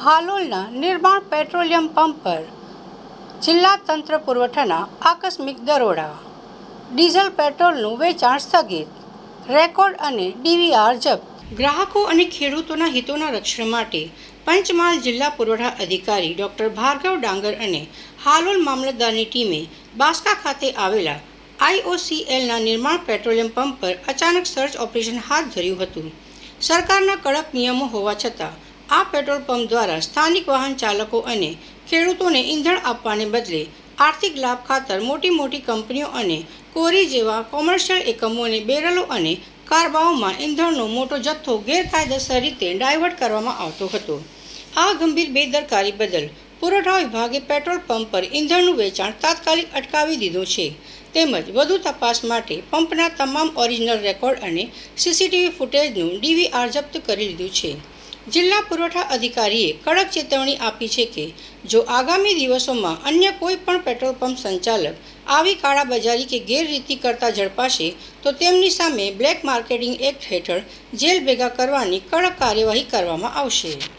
હાલોલના નિર્માણ petroleum pump પર જિલ્લા તંત્ર પુરવઠાના આકસ્મિક દરોડા, ડીઝલ પેટ્રોલનું વેચાણ સ્થગિત, રેકોર્ડ અને ડીવીઆર જપ્ત. ગ્રાહકો અને ખેડૂતોના હિતોના રક્ષણ માટે પંચમહાલ જિલ્લા પુરવઠા અધિકારી ડોક્ટર ભાર્ગવ ડાંગર અને હાલોલ મામલતદારની ટીમે બાસકા ખાતે આવેલા IOCLના નિર્માણ પેટ્રોલિયમ પંપ પર અચાનક સર્ચ ઓપરેશન હાથ ધર્યું હતું. સરકારના કડક નિયમો હોવા છતાં આ પેટ્રોલ પંપ દ્વારા સ્થાનિક વાહન ચાલકો અને ખેડૂતોને ઈંધણ આપવાને બદલે આર્થિક લાભ ખાતર મોટી મોટી કંપનીઓ અને કોરી જેવા કોમર્શિયલ એકમોને બેરલો અને કારબાઓમાં ઈંધણનો મોટો જથ્થો ગેરકાયદેસર રીતે ડાયવર્ટ કરવામાં આવતો હતો. આ ગંભીર બેદરકારી બદલ પુરવઠા વિભાગે પેટ્રોલ પંપ પર ઈંધણનું વેચાણ તાત્કાલિક અટકાવી દીધું છે. તેમજ વધુ તપાસ માટે પંપના તમામ ઓરિજિનલ રેકોર્ડ અને સીસીટીવી ફૂટેજનું ડીવીઆર જપ્ત કરી લીધું છે. જિલ્લા પુરવઠા અધિકારીએ કડક ચેતવણી આપી છે કે જો આગામી દિવસોમાં અન્ય કોઈ પણ પેટ્રોલ પંપ સંચાલક આવી કાળાબજારી કે ગેરરીતિ કરતા ઝડપાશે તો તેમની સામે બ્લેક માર્કેટિંગ એક્ટ હેઠળ જેલ ભેગા કરવાની કડક કાર્યવાહી કરવામાં આવશે.